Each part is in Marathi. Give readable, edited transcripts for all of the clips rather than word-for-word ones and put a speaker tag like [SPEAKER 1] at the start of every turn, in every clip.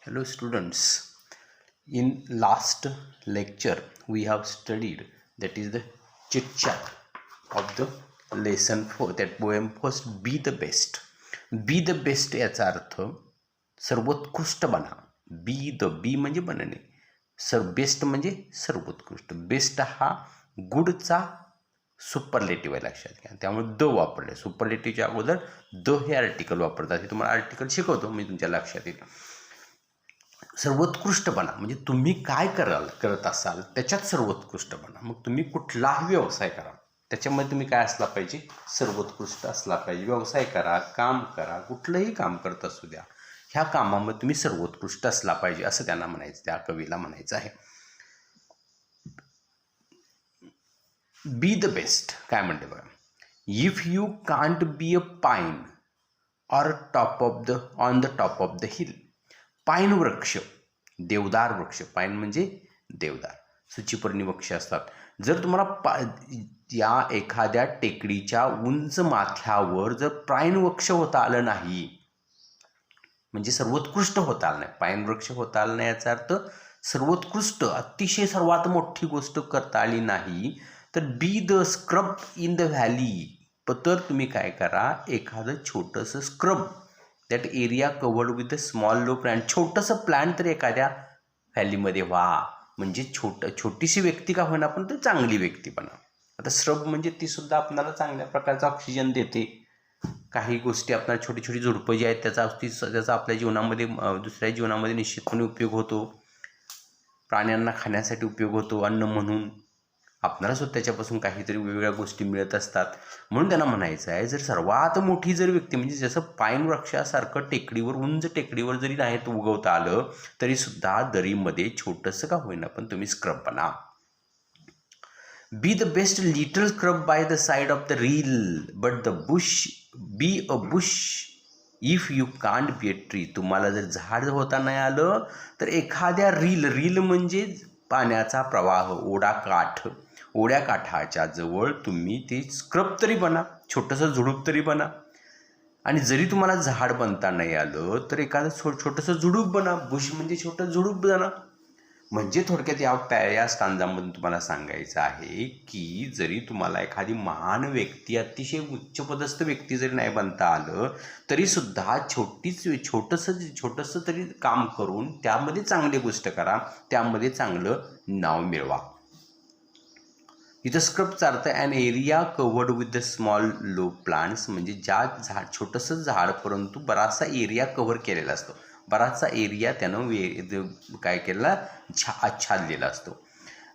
[SPEAKER 1] Hello students, in last lecture we have studied, that is the chit chat of the lesson 4, that poem first. Be the best. Be the best याचा अर्थ सर्वोत्कृष्ट बना. बी म्हणजे बनणे, बेस्ट म्हणजे सर्वोत्कृष्ट. बेस्ट हा गुडचा सुपरलेटिव्ह आहे, लक्षात घ्या. त्यामुळे द वापरले. सुपरलेटिव्हच्या अगोदर द हे आर्टिकल वापरतात. हे तुम्हाला आर्टिकल शिकवतो मी, तुमच्या लक्षात येईल. सर्वोत्कृष्टपणा म्हणजे तुम्ही काय करत असाल त्याच्यात सर्वोत्कृष्टपणा. मग तुम्ही कुठलाही व्यवसाय करा, त्याच्यामध्ये तुम्ही काय असला पाहिजे, सर्वोत्कृष्ट असला पाहिजे. व्यवसाय करा, काम करा, कुठलंही काम करत असू द्या, ह्या कामामध्ये तुम्ही सर्वोत्कृष्ट असला पाहिजे, असं त्यांना म्हणायचं, त्या कवीला म्हणायचं आहे. बी द बेस्ट काय म्हणते बघा. If you can't be a pine or on the top of the hill. Pine वृक्ष, देवदार वृक्ष. पाईन म्हणजे देवदार, सूचीपर्णी वृक्ष असतात. जर तुम्हाला या एखाद्या टेकडीच्या उंच माथ्यावर जर पाईन वृक्ष होता आलं नाही, म्हणजे सर्वोत्कृष्ट होता आलं नाही, पाईन वृक्ष होता आलं नाही याचा अर्थ सर्वोत्कृष्ट, अतिशय सर्वात मोठी गोष्ट करता आली नाही, तर be the scrub in the valley. तर तुम्ही काय करा, एखादं छोटंसं scrub, that area covered with the small low plant. छोटंसं प्लांट तर एखाद्या व्हॅलीमध्ये व्हा. म्हणजे छोटीशी व्यक्ती का होईना, पण ती चांगली व्यक्ती बना. आता श्रब म्हणजे ती सुद्धा आपल्याला चांगल्या प्रकारचा ऑक्सिजन देते. काही गोष्टी आपल्याला छोटी छोटी झुडपं जी आहेत त्याचा आपल्या जीवनामध्ये, दुसऱ्या जीवनामध्ये निश्चितपणे उपयोग होतो. प्राण्यांना खाण्यासाठी उपयोग होतो, अन्न म्हणून. आपल्याला सुद्धा त्याच्यापासून काहीतरी वेगवेगळ्या गोष्टी मिळत असतात. म्हणून त्यांना म्हणायचं आहे, जर सर्वात मोठी जर व्यक्ती, म्हणजे जसं पाईन वृक्षासारखं टेकडीवर, उंच टेकडीवर जरी नाही उगवता आलं तरी सुद्धा दरीमध्ये छोटंसं का होईना पण तुम्ही स्क्रब बना. बी the best little scrub by the side of the reel, but the Bush B a Bush if you can't be a tree. तुम्हाला जर झाड होता नाही आलं तर एखाद्या रील म्हणजे पाण्याचा प्रवाह, ओढ्या काठाच्या जवळ तुम्ही ते स्क्रब तरी बना, छोटंसं झुडूप तरी बना. आणि जरी तुम्हाला झाड बनता नाही आलं तर एखादं छोटंसं झुडूप बना. बुश म्हणजे छोटं झुडूप बना. म्हणजे थोडक्यात या स्टांजामधून तुम्हाला सांगायचं आहे की जरी तुम्हाला एखादी महान व्यक्ती, अतिशय उच्चपदस्थ व्यक्ती जरी नाही बनता आलं तरी सुद्धा छोटंसं तरी काम करून त्यामध्ये चांगली गोष्ट करा, त्यामध्ये चांगलं नाव मिळवा. इथं स्क्रबचा अर्थ an area covered with the small low plants, म्हणजे छोटंसं झाड परंतु बराचसा एरिया कव्हर केलेला असतो, बराचसा एरिया त्यानं काय केलेला, आच्छादलेला असतो.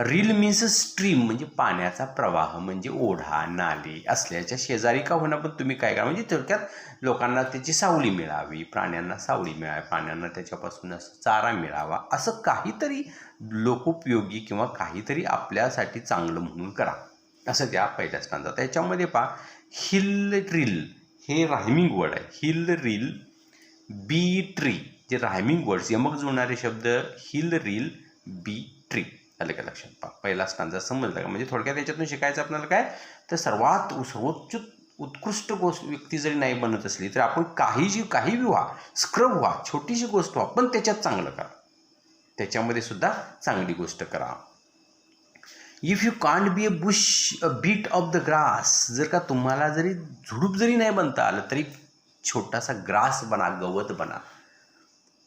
[SPEAKER 1] रील मीन्स स्ट्रीम म्हणजे पाण्याचा प्रवाह, म्हणजे ओढा नाली असल्याच्या शेजारी का होणार, पण तुम्ही काय करा, म्हणजे थोडक्यात लोकांना त्याची सावली मिळावी, प्राण्यांना सावली मिळावी, प्राण्यांना त्याच्यापासून चारा मिळावा, असं काहीतरी लोकोपयोगी किंवा काहीतरी आपल्यासाठी चांगलं म्हणून करा, असं त्या पहिल्या स्टांजा. त्याच्यामध्ये पहा, हिल रील हे रायमिंग वर्ड आहे. हिल रील, बी ट्री, जे रायमिंग वर्ड्स, यमक जुळणारे शब्द, हिल रील बी ट्री. आलं का लक्षात? पहा, पहिला स्टांजा समजला का? म्हणजे थोडक्यात त्याच्यातून शिकायचं आपल्याला काय, तर सर्वोच्च उत्कृष्ट गोष्ट व्यक्ती जरी नाही बनत असली तर आपण काही व्हा, स्क्रब व्हा, छोटीशी गोष्ट व्हा, पण त्याच्यात चांगलं करा, त्याच्यामध्ये सुद्धा चांगली गोष्ट करा. If you can't be a bush a bit of the grass. जर का तुम्हाला जरी झुडूप जरी नाही बनता आलं तरी छोटासा ग्रास बना, गवत बना.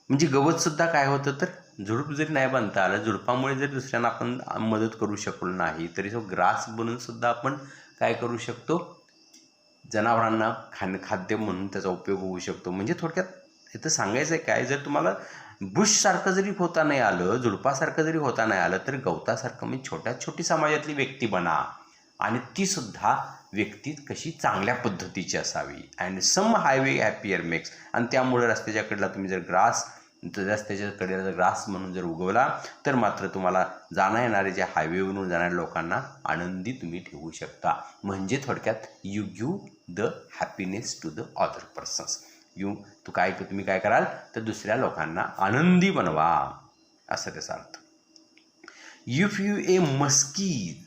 [SPEAKER 1] म्हणजे गवत सुद्धा काय होतं, तर झुडूप जरी नाही बनता आलं, झुडपामुळे जरी दुसऱ्यांना आपण मदत करू शकलो नाही तरी तो ग्रास बनून सुद्धा आपण काय करू शकतो, जनावरांना खाद्य म्हणून त्याचा उपयोग होऊ शकतो. म्हणजे थोडक्यात इथं सांगायचं आहे काय, जर तुम्हाला बुशसारखं जरी होता नाही आलं, झुडपासारखं जरी होता नाही आलं, तर गवतासारखं म्हणजे छोटी समाजातली व्यक्ती बना, आणि ती सुद्धा व्यक्ती कशी चांगल्या पद्धतीची असावी. And some highway happier makes, आणि त्यामुळे रस्त्याच्या कडेला तुम्ही जर रस्त्याच्या कडेला जर ग्रास म्हणून जर उगवला तर मात्र तुम्हाला येणारे जे हायवेवरून जाणाऱ्या लोकांना आनंदी तुम्ही ठेवू शकता. म्हणजे थोडक्यात you give the happiness to the other persons. तुम्ही काय कराल, तर दुसऱ्या लोकांना आनंदी बनवा, असं त्याचा अर्थ. If you a musky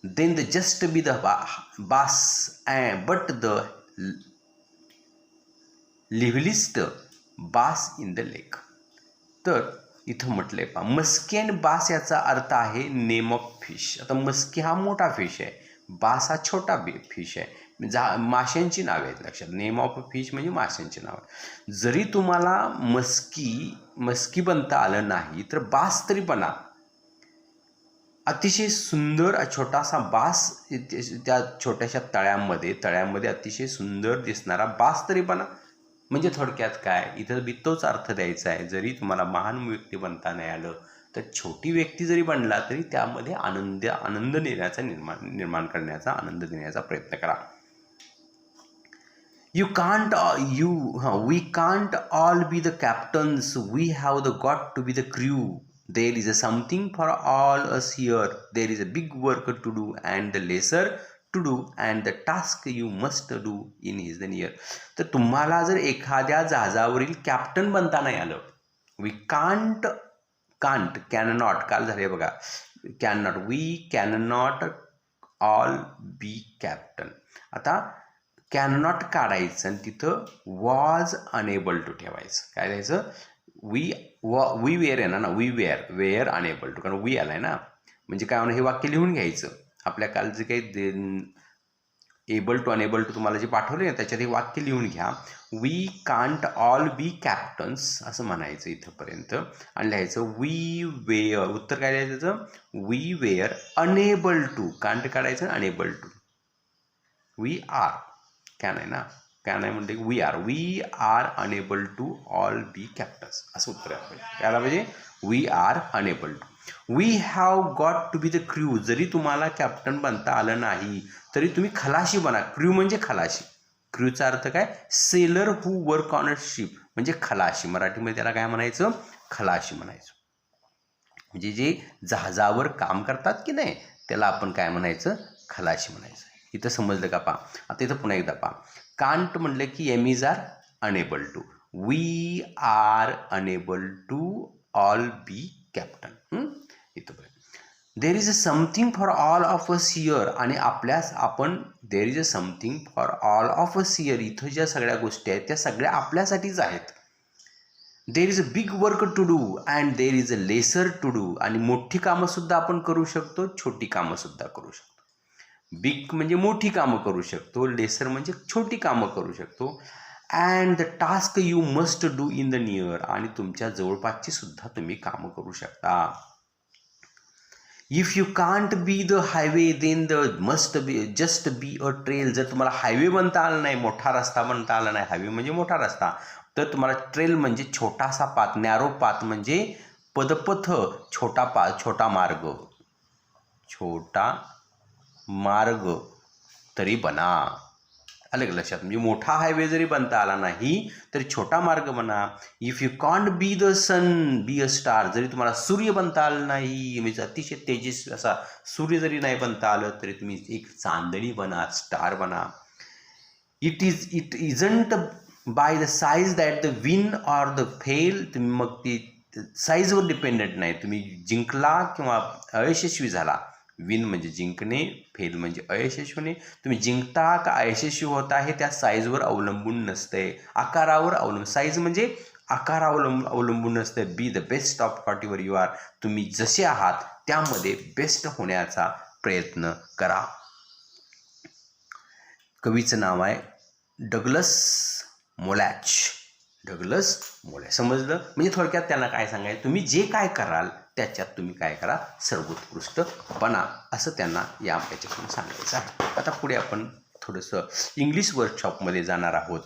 [SPEAKER 1] then the just be the bass, but the liveliest bass in the lake. तर इथं म्हटलंय पहा, मस्की आणि बास याचा अर्थ आहे नेम ऑफ फिश. आता मस्की हा मोठा फिश आहे, बास हा छोटा फिश आहे. माशांची नावे आहेत लक्षात. नेम ऑफ फिश म्हणजे माशांची नावं. जरी तुम्हाला मस्की बनता आलं नाही तर बास तरी बना. अतिशय सुंदर छोटासा बास त्या छोट्याशा तळ्यामध्ये अतिशय सुंदर दिसणारा बास तरी बना. म्हणजे थोडक्यात काय, इथं बी तोच अर्थ द्यायचा आहे. जरी तुम्हाला महान व्यक्ती बनता नाही आलं तर छोटी व्यक्ती जरी बनला तरी त्यामध्ये आनंद देण्याचा निर्माण करण्याचा, आनंद देण्याचा प्रयत्न करा. We can't all be the captains. We have got to be the crew. There is something for all us here. There is a big work to do and the lesser to do and the task you must do in is the near. तर तुम्हाला जर एखाद्या जहाजावरील कॅप्टन बनता नाही आलं, we cannot काल झाले बघा, we cannot all be captain. आता कॅनॉट काढायचं आणि तिथं वॉज अनेबल टू ठेवायचं. काय द्यायचं, वी वेअर आहे ना, वी वेअर अनेबल टू, कारण वी आलाय ना, म्हणजे काय म्हणून हे वाक्य लिहून घ्यायचं. आपल्या काल जे काही एबल टू अनेबल टू तुम्हाला जे पाठवले ना त्याच्यात हे वाक्य लिहून घ्या. We can't all be captains असं म्हणायचं इथंपर्यंत आणि लिहायचं वी वेअर. उत्तर काय द्यायचं, we were unable to. Can't काढायचं, unable to. We are, can आहे ना, कॅन आहे म्हणजे we are unable to all be captains असं उत्तर आहे. त्याला म्हणजे we are unable to. We have got to be the crew. जरी तुम्हाला कॅप्टन बनता आलं नाही तरी तुम्ही खलाशी बना. क्रू म्हणजे खलाशी. क्रूचा अर्थ काय, seller who work on a ship म्हणजे खलाशी. मराठीमध्ये त्याला काय म्हणायचं, खलाशी म्हणायचं. म्हणजे जे जहाजावर काम करतात की नाही त्याला आपण काय म्हणायचं, खलाशी म्हणायचं. इथं समजलं का पहा. आता इथं पुन्हा एकदा पहा. कांट म्हटलं की एमीज are unable to. We are unable to all be captain. इथं there is a something for all of us here. आणि there is a something for all of us here. इथं ज्या सगळ्या गोष्टी आहेत त्या सगळ्या आपल्यासाठीच आहेत. There is a big work to do and there is a lesser to do. आणि मोठी कामंसुद्धा आपण करू शकतो, छोटी कामंसुद्धा करू शकतो. बिग म्हणजे मोठी कामं करू शकतो, लेसर म्हणजे छोटी कामं करू शकतो. And the task you must do in the near. आणि तुमच्या जवळपासची सुद्धा तुम्ही कामं करू शकता. If you can't be the highway then the must be just be a trail. जर तुम्हाला हायवे बनता आला नाही, मोठा रस्ता बनता आला नाही, हायवे म्हणजे मोठा रस्ता, तर तुम्हाला ट्रेल म्हणजे छोटासा पाथ, नॅरो पाथ म्हणजे पदपथ, छोटा मार्ग तरी बना. अलग लक्षात. म्हणजे मोठा हायवे जरी बनता आला नाही तरी छोटा मार्ग बना. If you can't be the sun be a star. जरी तुम्हाला सूर्य बनता आलं नाही, म्हणजे अतिशय तेजस्वी असा सूर्य जरी नाही बनता आलं तरी तुम्ही एक चांदणी बना, स्टार बना. It isn't by the size that the win or the fail. तुम्ही मग ती साईजवर डिपेंडेंट नाही, तुम्ही जिंकला किंवा अयशस्वी झाला. विन म्हणजे जिंकणे, फेल म्हणजे अयशस्वी होणे. तुम्ही जिंकता का अयशस्वी होता हे त्या साईजवर अवलंबून नसते, आकारावर अवलंबून. साईज म्हणजे आकारावर अवलंबून नसते. Be the best of whatever you are. तुम्ही जसे आहात त्यामध्ये बेस्ट होण्याचा प्रयत्न करा. कवीचं नाव आहे डग्लस मोलॅच. समजलं. म्हणजे थोडक्यात त्यांना काय सांगायचं, तुम्ही जे काय कराल त्याच्यात तुम्ही काय करा, सर्वोत्कृष्ट बना, असं त्यांना याच्यातून सांगायचं आहे. आता पुढे आपण थोडंसं इंग्लिश वर्कशॉपमध्ये जाणार आहोत.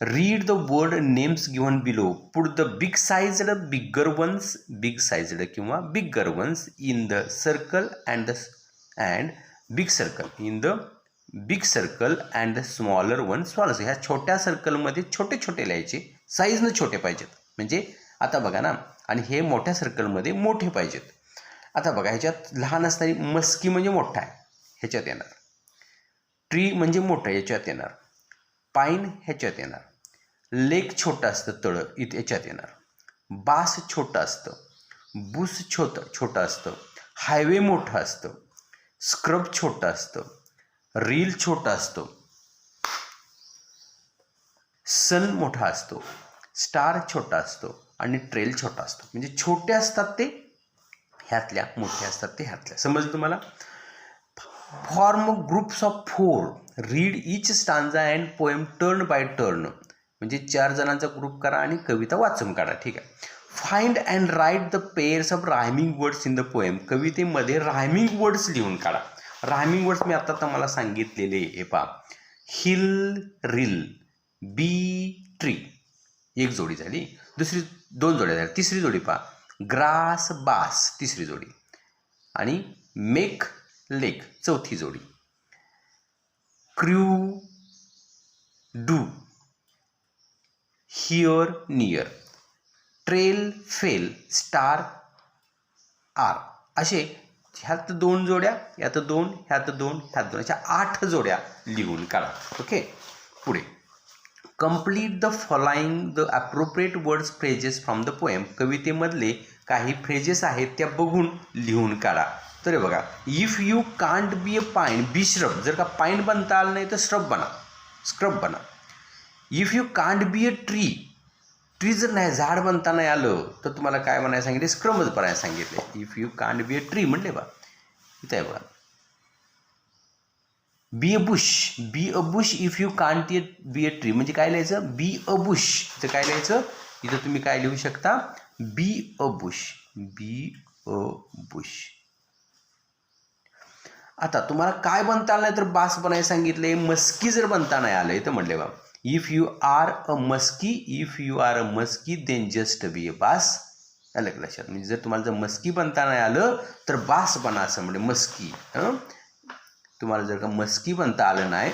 [SPEAKER 1] Read the word names given below. Put the big sized bigger किंवा bigger ones in the circle and big circle and the smaller one smaller. ह्या छोट्या सर्कलमध्ये छोटे लिहायचे, साईजनं छोटे पाहिजेत. म्हणजे आता बघा ना, आणि हे मोठ्या सर्कलमध्ये मोठे पाहिजेत. आता बघा ह्याच्यात लहान असताना मस्की म्हणजे मोठा आहे, ह्याच्यात येणार. ट्री म्हणजे मोठं, ह्याच्यात येणार. पाईन ह्याच्यात येणार. लेक छोटं असतं, तळं ह्याच्यात येणार. बास छोटं असतं. बुस छोटं असतं. हायवे मोठं असतं. स्क्रब छोटं असतं. रील छोटं असतं. सन मोठा असतो. स्टार छोटा असतो. आणि ट्रेल छोटा असतो. म्हणजे छोटे असतात ते ह्यातल्या, मोठे असतात ते ह्यातल्या. समजलं तुम्हाला? Form groups of 4, read each stanza and poem turn by turn. म्हणजे 4 जणांचा ग्रुप करा आणि कविता वाचून काढा. ठीक आहे. Find and write the pairs of rhyming words in the poem. कवितेमध्ये रायमिंग वर्ड्स लिहून काढा. रायमिंग वर्ड्स मी आता तुम्हाला सांगितलेले. हे पहा, हिल रिल, बी ट्री, एक जोडी झाली. दुसरी 2 जोड्या झाल्या. तिसरी जोडी पहा, ग्रास बास, तिसरी जोडी. आणि मेक लेक, चौथी जोडी. Crew do, here near, trail fail, star are. असे ह्यात 2 जोड्या, यात 2, ह्यात 2, ह्यात 2, अशा 8 जोड्या लिहून काढा. ओके. पुढे, complete the following the appropriate words phrases from the poem. कवितेमधले काही फ्रेजेस आहेत त्या बघून लिहून काढा. तर बघा, if you can't be a pine, be shrub. जर का पाईन बनता आलं नाही तर श्रब बना, स्क्रब बना. If you can't be a tree, tree जर नाही, झाड बनता नाही आलं तर तुम्हाला काय म्हणायला सांगितले? स्क्रबच बनायला सांगितले. If you can't be a tree म्हणले बा. इथं आहे बघा, बी a Bush, B a Bush if you can't be a tree. म्हणजे काय लिहायचं? बी अ बुश. तर काय लिहायचं? इथं तुम्ही काय लिहू शकता? बी a Bush, B a Bush. आता तुम्हाला काय बनता आलं नाही तर बास बनायला सांगितले. मस्की जर बनता नाही आलं तर म्हणले बा, if you are a musky, if you are a musky then just be a bass. आलं का लक्षात? म्हणजे जर तुम्हाला जर मस्की बनता नाही आलं तर बास बना असं म्हणजे मस्की. तुम्हाला जर का मस्की बनता आलं नाही,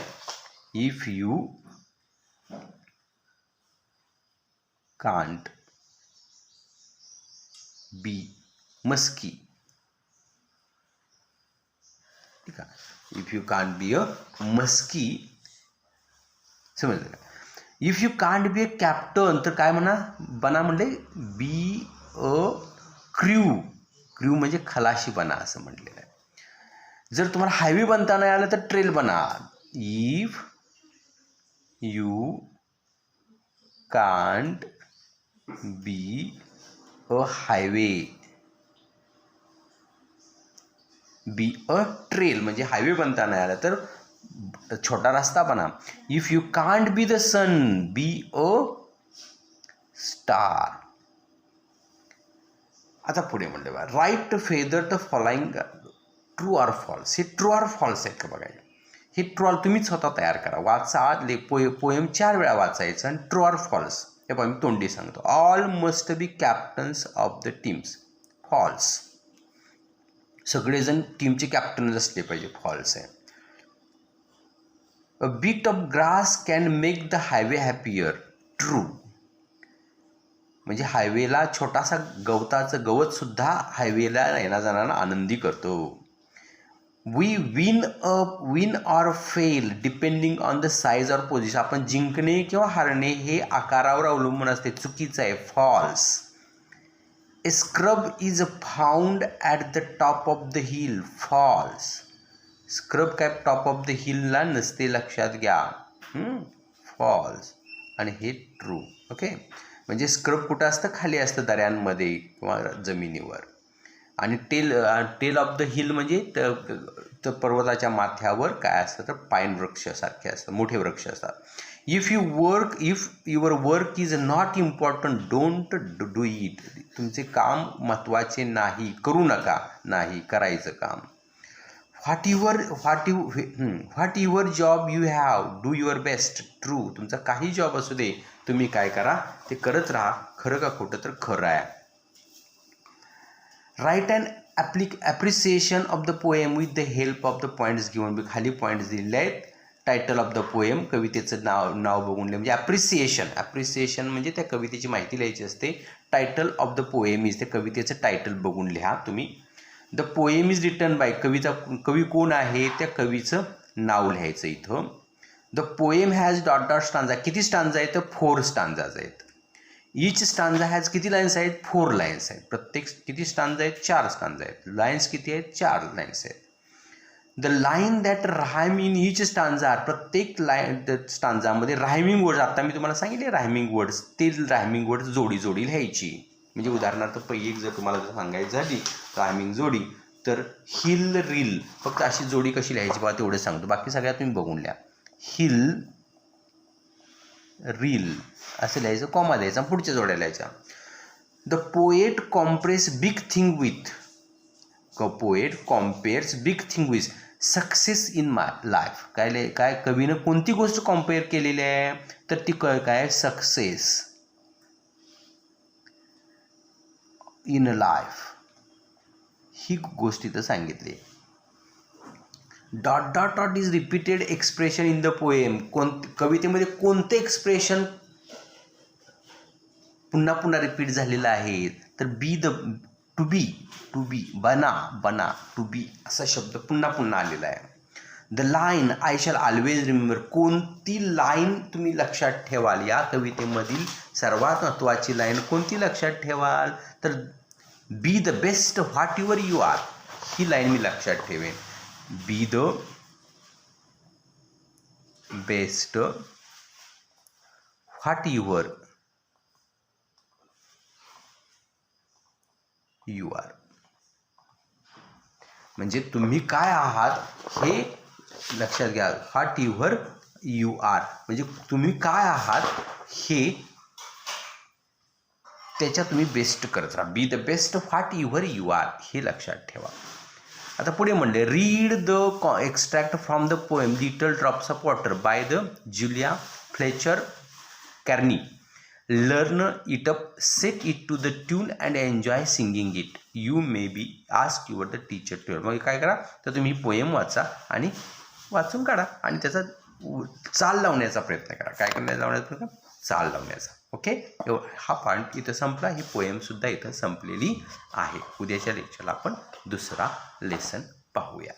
[SPEAKER 1] if you can't be musky, ठीक आहे. If you can't be a musky, समजलं का? If you can't be a captain तर काय म्हणा? बना म्हणले बी अ क्रू. क्रू म्हणजे खलाशी बना असं म्हटलेलं आहे. जर तुम्हाला हायवे बनता नाही आलं तर ट्रेल बना. If you can't be a highway, be a trail म्हणजे हायवे बनता नाही आला तर छोटा रस्ता बना. If you can't be the sun, be a star. आता पुढे म्हणलं बा, write whether the following true or false. हे ट्रू ऑर फॉल्स आहेत का बघायला. हे ट्रू ऑर तुम्ही स्वतः तयार करा. वाचा, पोएम 4 वेळा वाचायचं आणि ट्रू ऑर फॉल्स. हे बघा मी तोंडी सांगतो. All must be captains of the teams. False. सगळेजण टीमचे कॅप्टनच असले पाहिजे. फॉल्स आहे. A bit of grass can make the highway happier. True. म्हणजे हायवेला छोटासा गवताचं गवत सुद्धा हायवेला येणा जाणारा आनंदी करतो. We win or fail depending on the size or position. आपण जिंकणे किंवा हारणे हे आकारावर अवलंबून असते. चुकीचं आहे. False. A scrub is found at the top of the hill. False. Scrub काय टॉप ऑफ द हिलला नसते, लक्षात घ्या. फॉल्स. आणि हे ट्रू. ओके. म्हणजे स्क्रब कुठं असतं? खाली असतं, दऱ्यांमध्ये किंवा जमिनीवर. आणि टेल ऑफ द हिल म्हणजे तर पर्वताच्या माथ्यावर काय असतं? तर पाईन वृक्षासारखे असतात, मोठे वृक्ष असतात. If your work is not important don't do it. तुमचे काम महत्त्वाचे नाही, करू नका. नाही, करायचं काम. What your job you have do your best. True. तुमचा काही जॉब असू दे, तुम्ही काय करा ते करत राहा. खरं का खोटं? तर खरं आहे. Write and appreciation of the poem with the help of the points given. खाली पॉईंट्स दिलेले आहेत. टायटल ऑफ द पोएम, कवितेचं नाव बघून लिहा. म्हणजे ॲप्रिसिएशन म्हणजे त्या कवितेची माहिती लिहायची असते. Title of the poem is, त्या कवितेचं टायटल बघून लिहा तुम्ही. The poem is written by, कवी कोण आहे त्या कवीचं नाव लिहायचं इथं. The poem has dot stanza. किती स्टांजा आहेत? तर 4 स्टांजाज आहेत. ईच स्टांजा हॅज किती लाईन्स आहेत? 4 लाईन्स आहेत. प्रत्येक किती स्टांजा आहेत? 4 स्टांजा आहेत. लाईन्स किती आहेत? 4 लाईन्स आहेत. The line that rhyme in each stanza, प्रत्येक लाईन स्टांजामध्ये रायमिंग वर्ड्स, आता मी तुम्हाला सांगितले रायमिंग वर्ड्स, ते रायमिंग वर्ड्स जोडी जोडी लिहायची. म्हणजे उदाहरणार्थ पहिली एक जर तुम्हाला सांगायची झाली रायमिंग जोडी तर हिल रील, फक्त अशी जोडी कशी लिहायची बघा तेवढं सांगतो, बाकी सगळ्यात तुम्ही बघून लिहा. हिल रील असं लिहायचं, कॉमा द्यायचा, पुढच्या जोड्या लिहायच्या. The poet compares big thing with, poet compares big thing with success in my life. काय कवीनं कोणती गोष्ट कॉम्पेअर केलेली आहे तर ती काय सक्सेस इन लाईफ ही गोष्ट इथं सांगितली. Dot dot dot is repeated expression in the poem, कवितेमध्ये कोणते एक्सप्रेशन पुन्हा पुन्हा रिपीट झालेलं आहे तर बी द टू बी बना बना टू बी असा शब्द पुन्हा पुन्हा आलेला आहे. The line I shall always remember, कोणती लाईन तुम्ही लक्षात ठेवाल, या कवितेमधील सर्वात महत्त्वाची लाईन कोणती लक्षात ठेवाल तर be the best what your you are, ही लाईन मी लक्षात ठेवेन. Be the best what your you are, म्हणजे तुम्ही काय आहात हे लक्षात घ्या. व्हॉट युअर यू आर म्हणजे तुम्ही काय आहात हे त्याच्या तुम्ही बेस्ट करत राहा. Be the best what your you are हे लक्षात ठेवा. आता पुढे म्हणले read the extract from the poem little drops of water by the Julia Fletcher Carney. Learn it up, set it to the tune and enjoy singing it. You may be ask your the teacher too. मग काय करा तर तुम्ही पोएम वाचा आणि वाचून काढा आणि त्याचा चाल लावण्याचा प्रयत्न करा. काय करण्याचा लावण्याचा प्रयत्न, चाल लावण्याचा. ओके, हा पॉईंट इथं संपला. ही पोएमसुद्धा इथं संपलेली आहे. उद्याच्या लेक्चरला आपण दुसरा लेसन पाहूया.